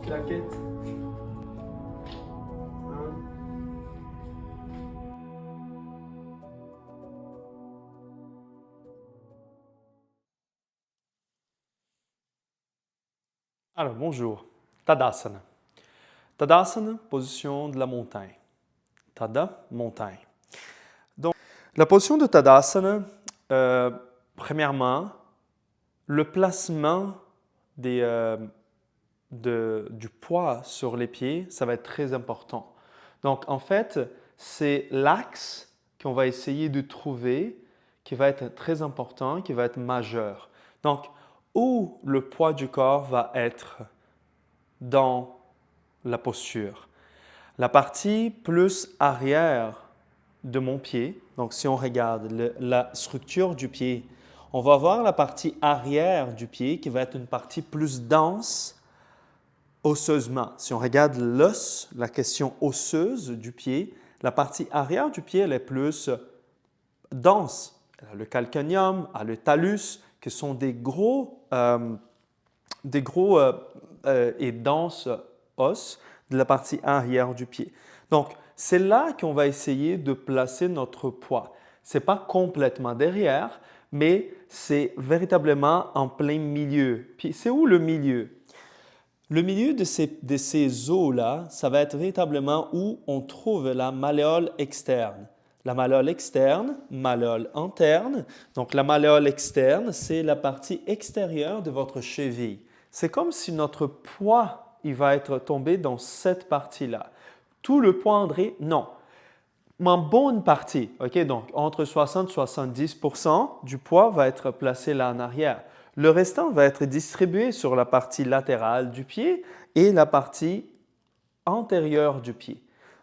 Claquette. Alors, bonjour. Tadasana. Tadasana, position de la montagne. Tada, montagne. Donc, la position de Tadasana, premièrement, le placement du poids sur les pieds, ça va être très important. Donc, en fait, c'est l'axe qu'on va essayer de trouver qui va être très important, qui va être majeur. Donc, où le poids du corps va être dans la posture. La partie plus arrière de mon pied, donc si on regarde la structure du pied, on va voir la partie arrière du pied qui va être une partie plus dense osseusement. Si on regarde l'os, la question osseuse du pied, la partie arrière du pied, elle est plus dense. Elle a le calcaneum, elle a le talus, qui sont des gros et denses os de la partie arrière du pied. Donc, c'est là qu'on va essayer de placer notre poids. Ce n'est pas complètement derrière, mais c'est véritablement en plein milieu. Puis, c'est où le milieu? Le milieu de ces os-là, ça va être véritablement où on trouve la malléole externe. La malléole externe, malléole interne. Donc, la malléole externe, c'est la partie extérieure de votre cheville. C'est comme si notre poids, il va être tombé dans cette partie-là. Tout le poids, André, non. En bonne partie, ok, donc entre 60 et 70% du poids va être placé là en arrière. Le restant va être distribué sur la partie latérale du pied et la partie antérieure du pied.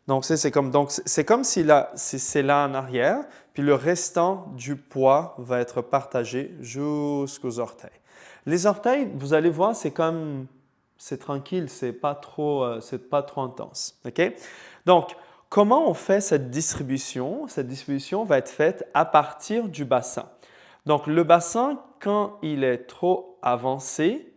Donc, c'est comme si c'est là en arrière, puis le restant du poids va être partagé jusqu'aux orteils. Les orteils, vous allez voir, c'est tranquille, c'est pas trop intense. Ok? Donc, comment on fait cette distribution? Cette distribution va être faite à partir du bassin. Donc, le bassin, quand il est trop avancé,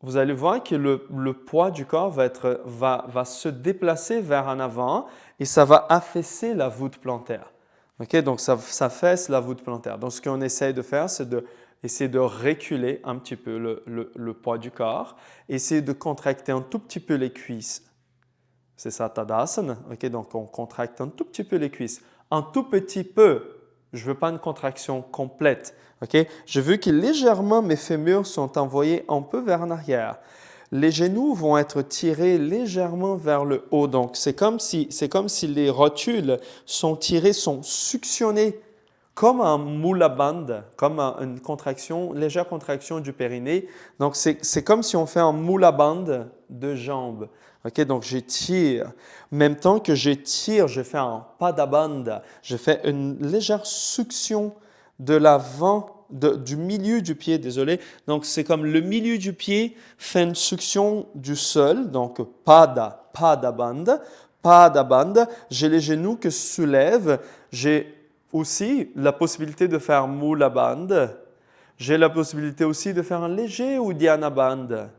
vous allez voir que le poids du corps va se déplacer vers en avant et ça va affaisser la voûte plantaire. Okay? Donc, ça affaisse la voûte plantaire. Donc, ce qu'on essaie de faire, c'est d'essayer de reculer un petit peu le poids du corps, essayer de contracter un tout petit peu les cuisses. C'est ça, Tadasana. Okay? Donc, on contracte un tout petit peu les cuisses. Un tout petit peu. Je ne veux pas une contraction complète. Okay? Je veux que légèrement mes fémurs sont envoyés un peu vers en arrière. Les genoux vont être tirés légèrement vers le haut. Donc, c'est comme si les rotules sont tirés, sont suctionnés comme un moule à bande, comme une légère contraction du périnée. Donc, c'est comme si on fait un moule à bande de jambes. Okay, donc, j'étire. En même temps que j'étire, je fais un padabandha. Je fais une légère succion de l'avant, du milieu du pied, désolé. Donc, c'est comme le milieu du pied fait une succion du sol. Donc, padabandha. Padabandha. J'ai les genoux que soulève. J'ai aussi la possibilité de faire Mula Bandha. J'ai la possibilité aussi de faire un léger Uddiyana Bandha.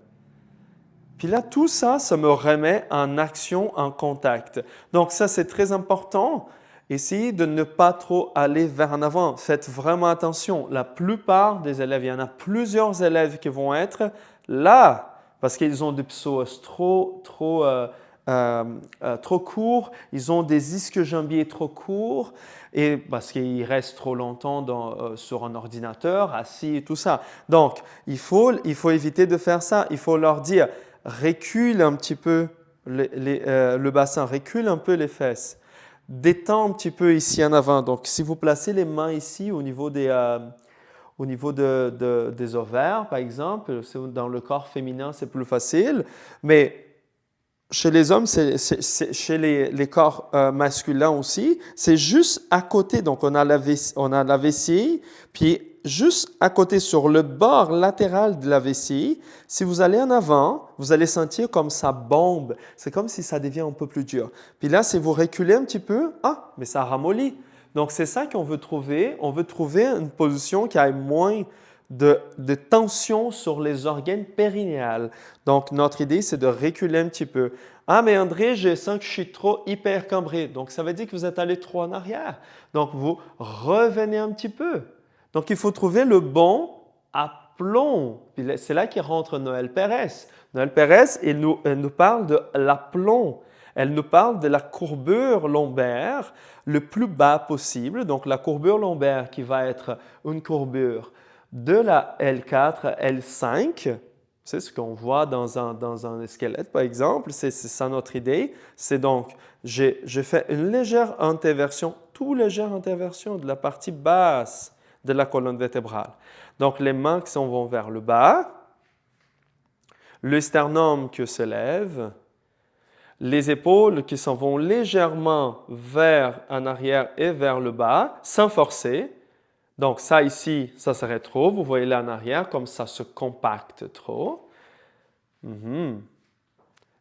Puis là, tout ça, ça me remet en action, en contact. Donc ça, c'est très important. Essayez de ne pas trop aller vers en avant. Faites vraiment attention. La plupart des élèves, il y en a plusieurs élèves qui vont être là parce qu'ils ont des psoas trop courts, ils ont des ischio-jambiers trop courts et parce qu'ils restent trop longtemps sur un ordinateur, assis et tout ça. Donc, il faut éviter de faire ça. Il faut leur dire recule un petit peu le bassin, recule un peu les fesses, détends un petit peu ici en avant. Donc, si vous placez les mains ici au niveau des ovaires, par exemple, dans le corps féminin, c'est plus facile, mais chez les hommes, chez les corps masculins aussi, c'est juste à côté. Donc, on a la vessie, puis juste à côté, sur le bord latéral de la vessie, si vous allez en avant, vous allez sentir comme ça bombe. C'est comme si ça devient un peu plus dur. Puis là, si vous reculez un petit peu, mais ça ramollit. Donc, c'est ça qu'on veut trouver. On veut trouver une position qui ait moins de tension sur les organes périnéales. Donc, notre idée, c'est de reculer un petit peu. Ah, mais André, je sens que je suis trop hyper cambré. Donc, ça veut dire que vous êtes allé trop en arrière. Donc, vous revenez un petit peu. Donc, il faut trouver le bon aplomb. C'est là qu'il rentre Noël Pérez. Noël Pérez, elle nous parle de l'aplomb. Elle nous parle de la courbure lombaire le plus bas possible. Donc, la courbure lombaire qui va être une courbure de la L4 à L5. C'est ce qu'on voit dans un squelette, par exemple. C'est ça notre idée. C'est donc, j'ai fait une légère antéversion, toute légère antéversion de la partie basse de la colonne vertébrale. Donc, les mains qui s'en vont vers le bas, le sternum qui se lève, les épaules qui s'en vont légèrement vers en arrière et vers le bas, sans forcer. Donc, ça ici, ça serait trop. Vous voyez là en arrière, comme ça se compacte trop.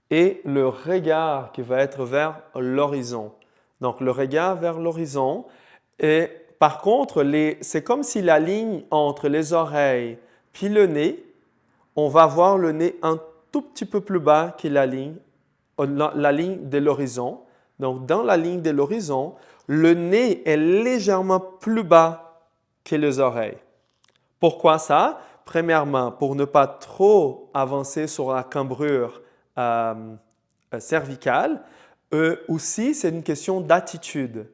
Et le regard qui va être vers l'horizon. Donc, le regard vers l'horizon. Et par contre, c'est comme si la ligne entre les oreilles puis le nez, on va voir le nez un tout petit peu plus bas que la ligne de l'horizon. Donc, dans la ligne de l'horizon, le nez est légèrement plus bas que les oreilles. Pourquoi ça? Premièrement, pour ne pas trop avancer sur la cambrure cervicale. Aussi, c'est une question d'attitude.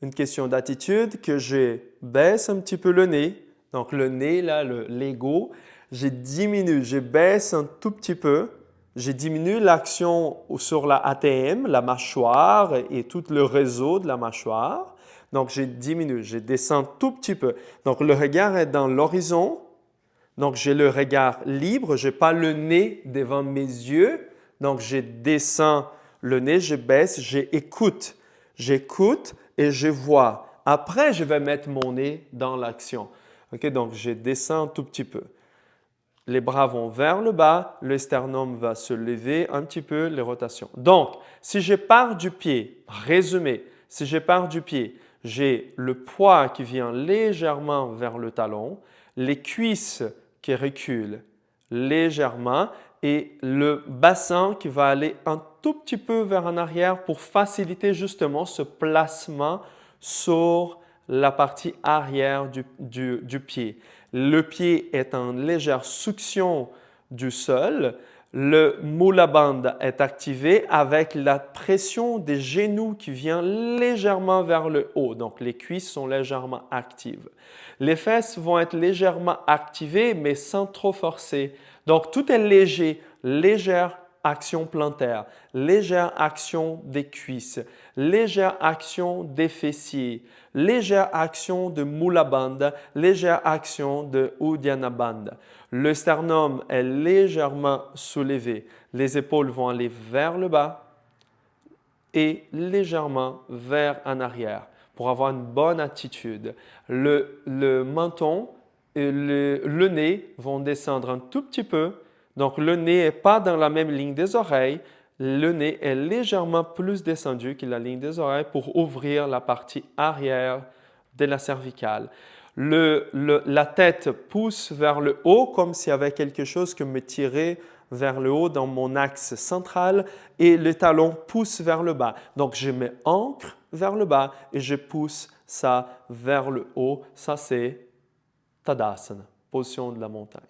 Une question d'attitude que je baisse un petit peu le nez. Donc, le nez, là, l'ego, je diminue, je baisse un tout petit peu. Je diminue l'action sur la ATM, la mâchoire et tout le réseau de la mâchoire. Donc, je diminue, je descends tout petit peu. Donc, le regard est dans l'horizon. Donc, j'ai le regard libre. Je n'ai pas le nez devant mes yeux. Donc, je descends le nez, je baisse, j'écoute. J'écoute et je vois. Après, je vais mettre mon nez dans l'action. Okay? Donc, je descends tout petit peu. Les bras vont vers le bas, le sternum va se lever un petit peu, les rotations. Donc, si je pars du pied, résumé, si je pars du pied, j'ai le poids qui vient légèrement vers le talon, les cuisses qui reculent légèrement et le bassin qui va aller un tout petit peu vers en arrière pour faciliter justement ce placement sur la partie arrière du pied. Le pied est en légère succion du sol. Le mula bandha est activé avec la pression des genoux qui vient légèrement vers le haut. Donc, les cuisses sont légèrement actives. Les fesses vont être légèrement activées, mais sans trop forcer. Donc, tout est léger, légère action plantaire, légère action des cuisses, légère action des fessiers, légère action de Mula Bandha, légère action de Uddiyana Bandha. Le sternum est légèrement soulevé. Les épaules vont aller vers le bas et légèrement vers en arrière pour avoir une bonne attitude. Le menton et le nez vont descendre un tout petit peu. Donc, le nez n'est pas dans la même ligne des oreilles. Le nez est légèrement plus descendu que la ligne des oreilles pour ouvrir la partie arrière de la cervicale. La tête pousse vers le haut comme s'il y avait quelque chose qui me tirait vers le haut dans mon axe central et le talon pousse vers le bas. Donc, je me ancre vers le bas et je pousse ça vers le haut. Ça, c'est Tadasana, position de la montagne.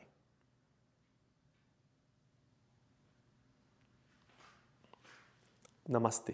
Namaste.